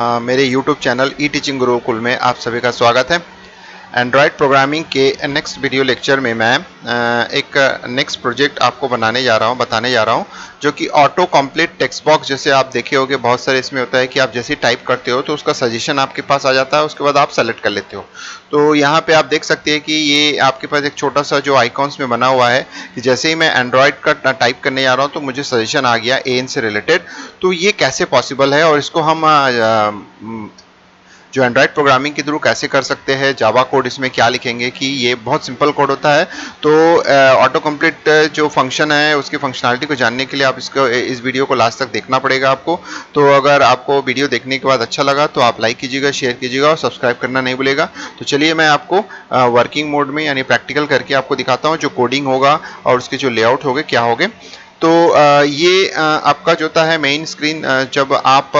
मेरे YouTube channel ई teaching Gurukul में आप सभी का स्वागत है। एंड्रॉयड प्रोग्रामिंग के नेक्स्ट वीडियो लेक्चर में मैं एक नेक्स्ट प्रोजेक्ट आपको बताने जा रहा हूँ, जो कि ऑटो कंप्लीट टेक्स्ट बॉक्स। जैसे आप देखे होंगे बहुत सारे इसमें होता है कि आप जैसे टाइप करते हो तो उसका सजेशन आपके पास आ जाता है, उसके बाद आप सेलेक्ट कर लेते हो। तो यहाँ पे आप देख सकते हैं कि ये आपके पास एक छोटा सा जो आइकॉन्स में बना हुआ है कि जैसे ही मैं एंड्रॉयड का टाइप करने जा रहा हूँ तो मुझे सजेशन आ गया एन से रिलेटेड। तो ये कैसे पॉसिबल है और इसको हम जो एंड्रॉयड प्रोग्रामिंग के थ्रू कैसे कर सकते हैं, जावा कोड इसमें क्या लिखेंगे कि ये बहुत सिंपल कोड होता है। तो ऑटो कंप्लीट जो फंक्शन है उसकी फंक्शनलिटी को जानने के लिए आप इस वीडियो को लास्ट तक देखना पड़ेगा आपको। तो अगर आपको वीडियो देखने के बाद अच्छा लगा तो आप लाइक कीजिएगा, शेयर कीजिएगा और सब्सक्राइब करना नहीं भूलेगा। तो चलिए मैं आपको वर्किंग मोड में यानी प्रैक्टिकल करके आपको दिखाता हूँ जो कोडिंग होगा और उसके जो लेआउट होंगे क्या होंगे। तो ये आपका जो होता है मेन स्क्रीन, जब आप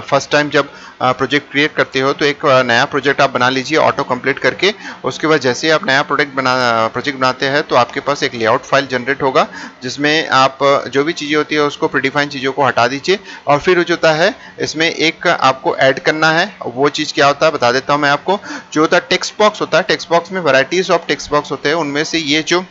फर्स्ट टाइम जब प्रोजेक्ट क्रिएट करते हो तो एक नया प्रोजेक्ट आप बना लीजिए ऑटो कंप्लीट करके। उसके बाद जैसे ही आप नया प्रोजेक्ट बनाते हैं तो आपके पास एक लेआउट फाइल जनरेट होगा, जिसमें आप जो भी चीज़ें होती है उसको प्रीडिफाइन चीज़ों को हटा दीजिए। और फिर जो होता है इसमें एक आपको ऐड करना है, वो चीज़ क्या होता है बता देता हूँ मैं आपको। जो होता है टेक्स्ट बॉक्स होता है, टेक्स्ट बॉक्स में वैराइटीज ऑफ टेक्स्ट बॉक्स होते हैं, उनमें से ये जो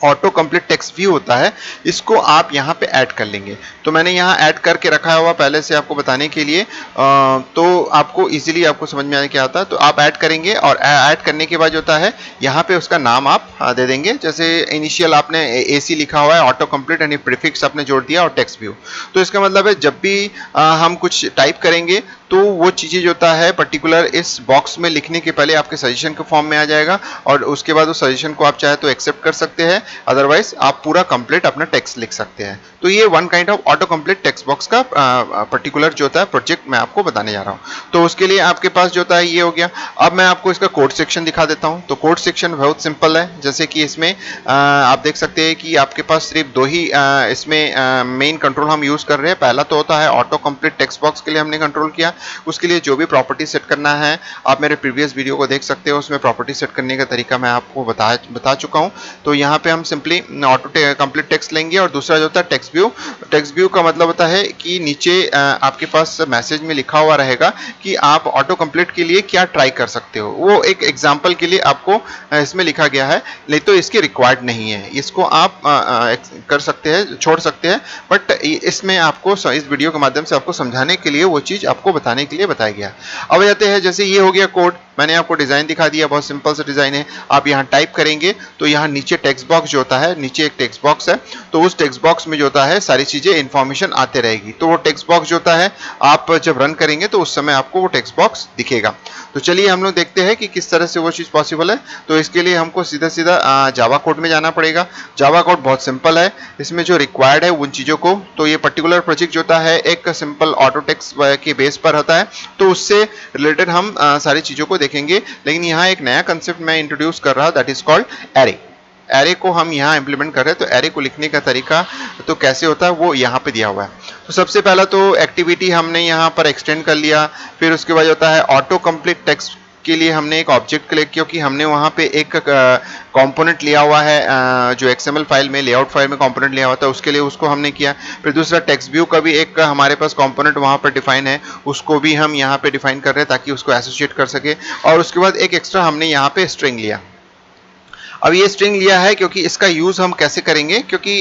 ऑटो कंप्लीट टेक्स्ट व्यू होता है इसको आप यहाँ पे ऐड कर लेंगे। तो मैंने यहाँ ऐड करके रखा हुआ पहले से आपको बताने के लिए, तो आपको इजीली आपको समझ में आए क्या आता है। तो आप ऐड करेंगे और ऐड करने के बाद जो होता है यहाँ पे उसका नाम आप दे देंगे। जैसे इनिशियल आपने AC लिखा हुआ है, ऑटो कंप्लीट यानी प्रीफिक्स आपने जोड़ दिया और टेक्स्ट व्यू। तो इसका मतलब है जब भी हम कुछ टाइप करेंगे तो वो चीज़ें जो होता है पर्टिकुलर इस बॉक्स में लिखने के पहले आपके सजेशन के फॉर्म में आ जाएगा और उसके बाद उस सजेशन को आप चाहे तो एक्सेप्ट कर सकते हैं, अदरवाइज आप पूरा कंप्लीट अपना टेक्स्ट लिख सकते हैं। तो ये one kind of auto complete text box का पर्टिकुलर जो होता है प्रोजेक्ट मैं आपको बताने जा रहा हूँ। तो उसके लिए आपके पास जो होता है ये हो गया। अब मैं आपको इसका कोड सेक्शन दिखा देता हूँ। तो कोड सेक्शन बहुत सिंपल है, जैसे कि इसमें आप देख सकते हैं कि आपके पास सिर्फ दो ही इसमें मेन कंट्रोल हम यूज कर रहे हैं। पहला तो होता है ऑटो कंप्लीट टेक्स्ट बॉक्स के लिए हमने कंट्रोल किया, उसके लिए जो भी प्रॉपर्टी सेट करना है आप मेरे प्रीवियस वीडियो को देख सकते हो, उसमें प्रॉपर्टी सेट करने का तरीका मैं आपको बता चुका हूँ। तो यहाँ पे हम सिंपली ऑटो कंप्लीट टेक्स्ट लेंगे और दूसरा जो होता है टेक्स्ट व्यू। टेक्स्ट व्यू का मतलब होता है कि नीचे आपके पास मैसेज में लिखा हुआ रहेगा कि आप ऑटो कंप्लीट के लिए क्या ट्राई कर सकते हो। वो एक एग्जाम्पल के लिए आपको इसमें लिखा गया है, नहीं तो इसकी रिक्वायर्ड नहीं है, इसको आप कर सकते हैं, छोड़ सकते हैं। बट इसमें आपको इस वीडियो के माध्यम से आपको समझाने के लिए वो चीज़ आपको बताने के लिए बताया गया। अब जाते हैं, जैसे ये हो गया कोड, मैंने आपको डिज़ाइन दिखा दिया, बहुत सिंपल सा डिज़ाइन है। आप यहाँ टाइप करेंगे तो यहाँ नीचे टेक्स्ट बॉक्स जो होता है, नीचे एक टेक्स्ट बॉक्स है, तो उस टेक्स्ट बॉक्स में जो होता है सारी चीज़ें इन्फॉर्मेशन आते रहेगी। तो वो टेक्स्ट बॉक्स जो होता है आप जब रन करेंगे तो उस समय आपको वो टेक्स्ट बॉक्स दिखेगा। तो चलिए हम लोग देखते हैं कि किस तरह से वो चीज़ पॉसिबल है। तो इसके लिए हमको सीधा सीधा जावा कोड में जाना पड़ेगा। जावा कोड बहुत सिंपल है, इसमें जो रिक्वायर्ड है उन चीज़ों को, तो ये पर्टिकुलर प्रोजेक्ट जो होता है एक सिंपल ऑटो टेक्स्ट के बेस पर होता है, तो उससे रिलेटेड हम सारी चीज़ों को देखेंगे। लेकिन यहाँ एक नया कंसेप्ट मैं इंट्रोड्यूस कर रहा हूँ, that is called array. Array को हम यहाँ इंप्लीमेंट कर रहे हैं। तो एरे को लिखने का तरीका तो कैसे होता है वो यहाँ पे दिया हुआ है। तो सबसे पहला तो एक्टिविटी हमने यहाँ पर एक्सटेंड कर लिया। फिर उसके बाद होता है ऑटो कंप्लीट टेक्स्ट के लिए हमने एक ऑब्जेक्ट क्लिक, क्योंकि हमने वहाँ पे एक कंपोनेंट लिया हुआ है, जो XML फाइल में लेआउट फाइल में कंपोनेंट लिया हुआ था, उसके लिए उसको हमने किया। फिर दूसरा टेक्स्ट व्यू का भी एक हमारे पास कंपोनेंट वहाँ पर डिफाइन है, उसको भी हम यहाँ पे डिफाइन कर रहे हैं ताकि उसको एसोसिएट कर सके। और उसके बाद एक एक्स्ट्रा हमने यहाँ पे स्ट्रिंग लिया। अब ये स्ट्रिंग लिया है क्योंकि इसका यूज हम कैसे करेंगे, क्योंकि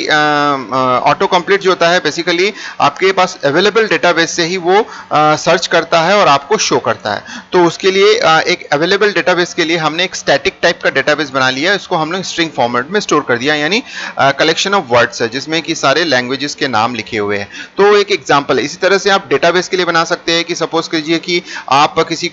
ऑटो कंप्लीट जो होता है बेसिकली आपके पास अवेलेबल डेटाबेस से ही वो सर्च करता है और आपको शो करता है। तो उसके लिए एक अवेलेबल डेटाबेस के लिए हमने एक स्टैटिक टाइप का डेटाबेस बना लिया, इसको हमने स्ट्रिंग फॉर्मेट में स्टोर कर दिया, यानी कलेक्शन ऑफ वर्ड्स है जिसमें कि सारे लैंग्वेजेस के नाम लिखे हुए हैं। तो एक एग्जाम्पल है। इसी तरह से आप डेटाबेस के लिए बना सकते हैं कि सपोज कीजिए कि आप किसी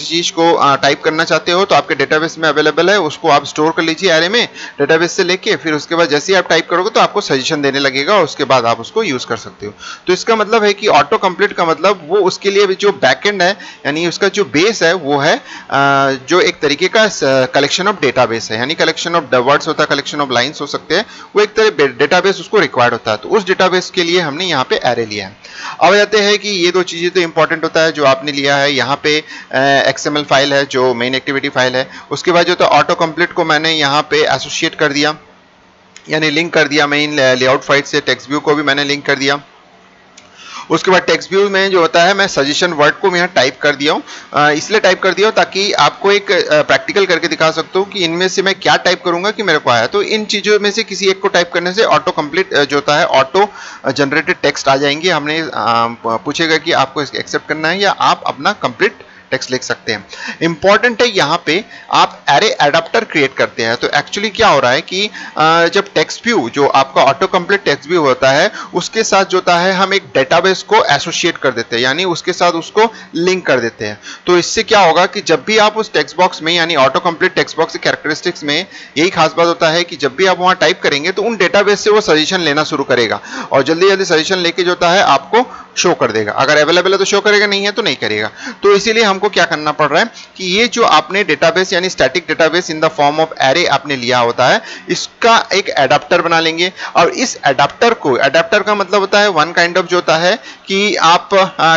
चीज को टाइप करना चाहते हो, तो आपके डेटाबेस में अवेलेबल है, उसको आप स्टोर कर लीजिए एरे में डेटाबेस से लेके। फिर उसके बाद जैसे ही आप टाइप करोगे तो आपको सजेशन देने लगेगा और उसके बाद आप उसको यूज कर सकते हो। तो इसका मतलब है कि ऑटो कंप्लीट का मतलब वो उसके लिए जो बैकएंड है यानी उसका जो बेस है वो है जो एक तरीके का कलेक्शन ऑफ डेटाबेस है, यानी कलेक्शन ऑफ वर्ड्स होता है, कलेक्शन ऑफ लाइंस हो सकते हैं, वो एक तरह डेटाबेस उसको रिक्वायर्ड होता है। तो उस डेटाबेस के लिए हमने यहाँ पे एरे लिया है। अब जाते हैं कि ये दो चीजें तो इंपॉर्टेंट होता है जो आपने लिया है। यहाँ पे XML फाइल है जो मेन एक्टिविटी फाइल है। उसके बाद जो तो ऑटो कंप्लीट को मैंने यहाँ पे एसोसिएट कर दिया, यानी लिंक कर दिया मेन लेआउट फाइल से। टेक्स्ट व्यू को भी मैंने लिंक कर दिया। उसके बाद टेक्स्ट व्यू में जो होता है मैं सजेशन वर्ड को मैं यहाँ टाइप कर दिया हूँ, इसलिए टाइप कर दिया हूँ ताकि आपको एक प्रैक्टिकल करके दिखा सकता हूँ कि इनमें से मैं क्या टाइप करूंगा कि मेरे को आया। तो इन चीज़ों में से किसी एक को टाइप करने से ऑटो कंप्लीट जो होता है ऑटो जनरेटेड टेक्स्ट आ जाएंगे। हमने पूछेगा कि आपको इसको एक्सेप्ट करना है या आप अपना कंप्लीट टेक्स्ट लिख सकते हैं। इंपॉर्टेंट है यहाँ पे आप एरे एडाप्टर क्रिएट करते हैं। तो एक्चुअली क्या हो रहा है कि जब टेक्स्ट व्यू जो आपका ऑटो कंप्लीट टेक्स्ट व्यू होता है उसके साथ जो होता है हम एक डेटाबेस को एसोसिएट कर देते हैं, यानी उसके साथ उसको लिंक कर देते हैं। तो इससे क्या होगा कि जब भी आप उस टेक्स्ट बॉक्स में यानी ऑटो कंप्लीट टेक्स्ट बॉक्स के कैरेक्टरिस्टिक्स में यही खास बात होता है कि जब भी आप वहां टाइप करेंगे तो उन डेटाबेस से वो सजेशन लेना शुरू करेगा और जल्दी जल्दी सजेशन लेके जो होता है आपको शो कर देगा। अगर अवेलेबल है तो शो करेगा, नहीं है तो नहीं करेगा। तो इसीलिए हमको क्या करना पड़ रहा है कि ये जो आपने डेटाबेस यानी static database in the form of array आपने लिया होता है इसका एक एडाप्टर बना लेंगे। और इस एडाप्टर को, एडाप्टर का मतलब होता है वन काइंड ऑफ जो होता है कि आप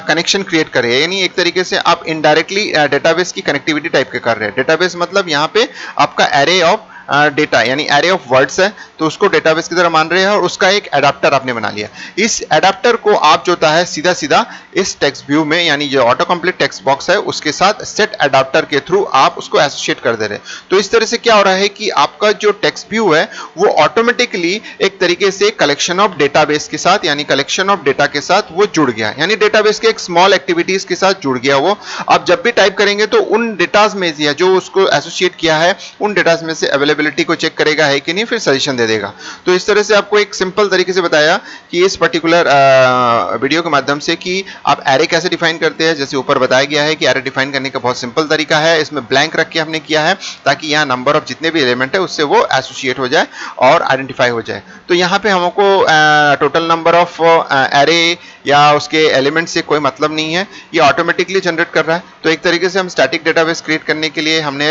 कनेक्शन क्रिएट करें, यानी एक तरीके से आप इनडायरेक्टली डेटाबेस की कनेक्टिविटी टाइप के कर रहे हैं। डेटाबेस मतलब यहाँ पे आपका एरे ऑफ डेटा यानी एरे ऑफ वर्ड्स है तो उसको डेटाबेस की तरह मान रहे हैं और उसका एक एडाप्टर आपने बना लिया। इस एडाप्टर को आप जो होता है सीधा सीधा इस टेक्स्ट व्यू में यानी जो ऑटो कंप्लीट टेक्स्ट बॉक्स है उसके साथ सेट एडाप्टर के थ्रू आप उसको एसोसिएट कर दे रहे हैं। तो इस तरह से क्या हो रहा है कि आपका जो टेक्स्ट व्यू है वो ऑटोमेटिकली एक तरीके से कलेक्शन ऑफ डेटाबेस के साथ यानी कलेक्शन ऑफ डेटा के साथ वो जुड़ गया, यानी डेटाबेस के एक स्मॉल एक्टिविटीज के साथ जुड़ गया। वो आप जब भी टाइप करेंगे तो उन डेटाज में से जो उसको एसोसिएट किया है उन डेटाज में से अवेलेबिलिटी को चेक करेगा है कि नहीं, फिर सजेशन दे देगा। तो इस तरह से आपको एक सिंपल तरीके से बताया कि इस पर्टिकुलर वीडियो के माध्यम से कि आप एरे कैसे डिफाइन करते हैं। जैसे ऊपर बताया गया है कि एरे डिफाइन करने का बहुत सिंपल तरीका है, इसमें ब्लैंक रख के हमने किया है ताकि यहाँ नंबर ऑफ जितने भी एलिमेंट है उससे वो एसोसिएट हो जाए और आइडेंटिफाई हो जाए। तो यहाँ पे हमको टोटल नंबर ऑफ एरे या उसके एलिमेंट से कोई मतलब नहीं है, ये ऑटोमेटिकली जनरेट कर रहा है। तो एक तरीके से हम स्टैटिक डेटाबेस क्रिएट करने के लिए हमने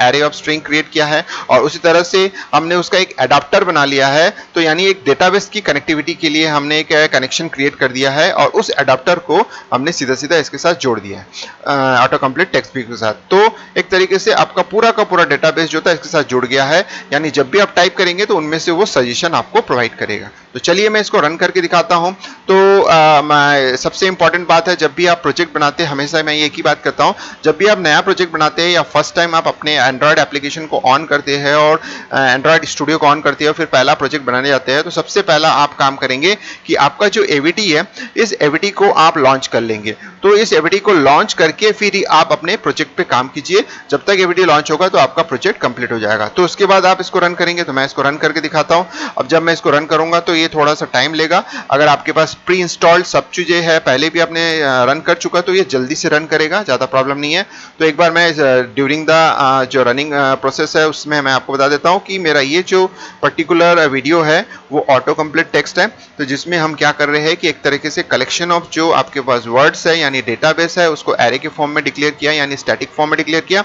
एरे ऑफ स्ट्रिंग क्रिएट किया है और उसी तरह से हमने उसका एक एडाप्टर बना लिया है। तो यानी एक डेटाबेस की कनेक्टिविटी के लिए हमने एक कनेक्शन क्रिएट कर दिया है और उस एडाप्टर को हमने सीधा सीधा इसके साथ जोड़ दिया है ऑटो कंप्लीट टेक्स्ट व्यू के साथ। तो एक तरीके से आपका पूरा का पूरा डेटाबेस जो था इसके साथ जुड़ गया है, यानी जब भी आप टाइप करेंगे तो उनमें से वो सजेशन आपको प्रोवाइड करेगा। तो चलिए मैं इसको रन करके दिखाता हूं। तो सबसे इंपॉर्टेंट बात है, जब भी आप प्रोजेक्ट बनाते हैं हमेशा मैं एक ही बात करता हूं, जब भी आप नया प्रोजेक्ट बनाते हैं या फर्स्ट टाइम आप अपने एंड्रॉयड एप्लीकेशन को ऑन करते हैं और एंड्रॉयड स्टूडियो को ऑन करते हैं और फिर पहला प्रोजेक्ट बनाने जाते हैं, तो सबसे पहला आप काम करेंगे कि आपका जो एवीटी है इस एवीटी को आप लॉन्च कर लेंगे। तो इस एवीटी को लॉन्च करके फिर आप अपने प्रोजेक्ट पे काम कीजिए। जब तक एवीटी लॉन्च होगा तो आपका प्रोजेक्ट कंप्लीट हो जाएगा। तो उसके बाद आप इसको रन करेंगे। तो मैं इसको रन करके दिखाता हूं। अब जब मैं इसको रन करूंगा तो ये थोड़ा सा टाइम लेगा। अगर आपके पास प्री इंस्टॉल्ड सब चीजें है, पहले भी आपने रन कर चुका, तो ये जल्दी से रन करेगा, ज्यादा प्रॉब्लम नहीं है। तो एक बार मैं ड्यूरिंग द जो रनिंग प्रोसेस है उसमें मैं आपको बता देता हूं कि मेरा ये जो पर्टिकुलर वीडियो है वो ऑटो कंप्लीट टेक्स्ट है। तो जिसमें हम क्या कर रहे हैं कि एक तरीके से कलेक्शन ऑफ जो आपके पास वर्ड्स है यानी डेटाबेस है उसको एरे के फॉर्म में डिक्लेयर किया यानी स्टैटिक फॉर्म में डिक्लेयर किया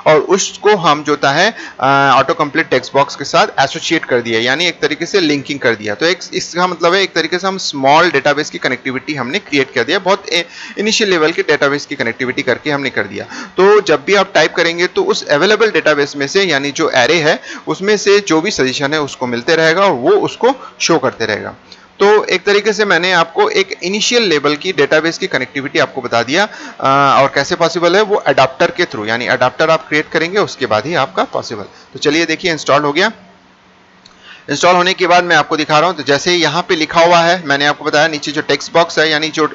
और उसको हम जो है ऑटो कंप्लीट टेक्स्ट बॉक्स के साथ एसोसिएट कर दिया यानी एक तरीके से लिंकिंग कर दिया। तो एक इसका मतलब है एक तरीके से हम स्मॉल डेटाबेस की कनेक्टिविटी हमने क्रिएट कर दिया, बहुत इनिशियल लेवल के डेटाबेस की कनेक्टिविटी करके हमने कर दिया। तो जब भी आप टाइप करेंगे तो उस अवेलेबल डेटाबेस में से यानी जो एरे है उसमें से जो भी सजेशन है उसको मिलते रहेगा और वो उसको शो करते रहेगा। तो एक तरीके से मैंने आपको एक इनिशियल लेवल की डेटाबेस की कनेक्टिविटी आपको बता दिया और कैसे पॉसिबल है वो अडाप्टर के थ्रू, यानी अडाप्टर आप क्रिएट करेंगे उसके बाद ही आपका पॉसिबल। तो चलिए देखिए इंस्टॉल हो गया। इंस्टॉल होने के बाद मैं आपको दिखा रहा हूं। तो जैसे यहाँ पे लिखा हुआ है, मैंने आपको बताया नीचे जो टेक्स्ट बॉक्स है यानी जो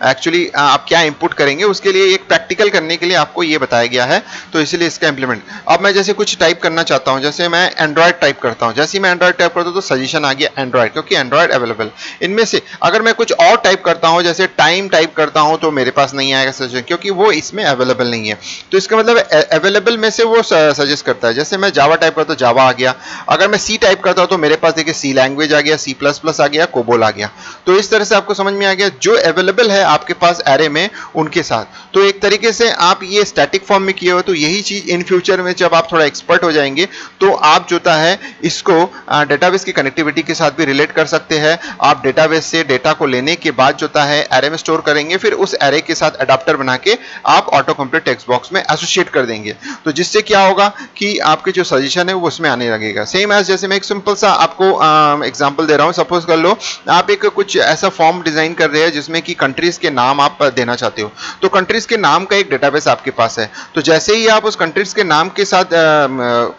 एक्चुअली आप क्या इंपुट करेंगे उसके लिए एक प्रैक्टिकल करने के लिए आपको ये बताया गया है, तो इसीलिए इसका इंप्लीमेंट। अब मैं जैसे कुछ टाइप करना चाहता हूं, जैसे मैं एंड्रॉयड टाइप करता हूं, जैसे ही मैं एंड्रॉयड टाइप करता हूं तो सजेशन आ गया एंड्रॉयड, क्योंकि एंड्रॉयड अवेलेबल। इनमें से अगर मैं कुछ और टाइप करता हूं, जैसे टाइम टाइप करता हूं, तो मेरे पास नहीं आएगा सजेशन क्योंकि वो इसमें अवेलेबल नहीं है। तो इसका मतलब अवेलेबल में से वो सजेस्ट करता है। जैसे मैं जावा टाइप करता हूं, जावा आ गया। अगर मैं सी टाइप करता हूं तो मेरे पास देखिए सी लैंग्वेज आ गया, सी प्लस प्लस आ गया, कोबोल आ गया। तो इस तरह से आपको समझ में आ गया जो अवेलेबल है आपके पास एरे में उनके साथ। तो एक तरीके से आप ये स्टैटिक फॉर्म में किए हो, तो यही चीज इन फ्यूचर में जब आप थोड़ा एक्सपर्ट हो जाएंगे तो आप जो है इसको डेटाबेस की कनेक्टिविटी के साथ भी रिलेट कर सकते हैं। आप डेटाबेस से डेटा को लेने के बाद जो है एरे में स्टोर करेंगे, फिर उस एरे के साथ अडाप्टर बना के आप ऑटो कंप्लीट टेक्स्ट बॉक्स में एसोसिएट कर देंगे। तो जिससे क्या होगा कि आपके जो सजेशन है वो उसमें आने लगेगा। सेम एज जैसे मैं एक सिंपल सिंपल सा आपको एग्जांपल दे रहा हूँ। सपोज कर लो आप एक कुछ ऐसा फॉर्म डिजाइन कर रहे हैं जिसमें कि कंट्रीज के नाम आप देना चाहते हो, तो कंट्रीज के नाम का एक डेटाबेस आपके पास है। तो जैसे ही आप उस कंट्रीज के नाम के साथ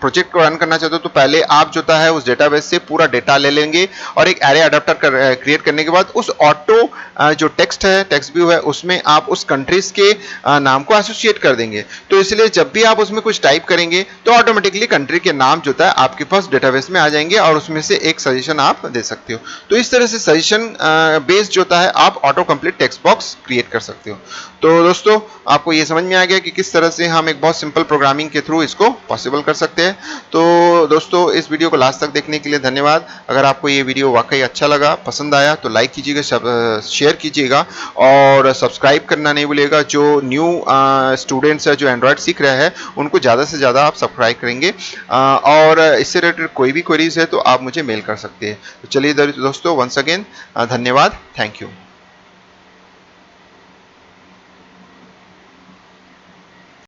प्रोजेक्ट को रन करना चाहते हो, तो पहले आप जो है उस डेटाबेस से पूरा डेटा ले लेंगे और एक एरे अडेप्टर क्रिएट करने के बाद उस ऑटो जो टेक्स्ट है, टेक्स्ट व्यू है, उसमें आप उस कंट्रीज के नाम को एसोसिएट कर देंगे। तो इसलिए जब भी आप उसमें कुछ टाइप करेंगे तो ऑटोमेटिकली कंट्री के नाम जो है आपके पास डेटाबेस में आ जाएंगे और उसमें से एक सजेशन आप दे सकते हो। तो इस तरह से सजेशन बेस्ड जो है आप auto complete text box create कर सकते हो। तो दोस्तों आपको ये समझ में आ गया कि किस तरह से हम एक बहुत सिंपल प्रोग्रामिंग के थ्रू इसको पॉसिबल कर सकते हैं। तो दोस्तों इस वीडियो को लास्ट तक देखने के लिए धन्यवाद। अगर आपको ये वीडियो वाकई अच्छा लगा, पसंद आया, तो लाइक कीजिएगा, शेयर कीजिएगा और सब्सक्राइब करना नहीं भूलिएगा। जो न्यू स्टूडेंट्स है जो एंड्रॉयड सीख रहे हैं उनको ज़्यादा से ज़्यादा आप सब्सक्राइब करेंगे और इससे रिलेटेड कोई भी क्वेरीज है तो आप मुझे मेल कर सकते हैं। तो चलिए दोस्तों वंस अगेन धन्यवाद, थैंक यू।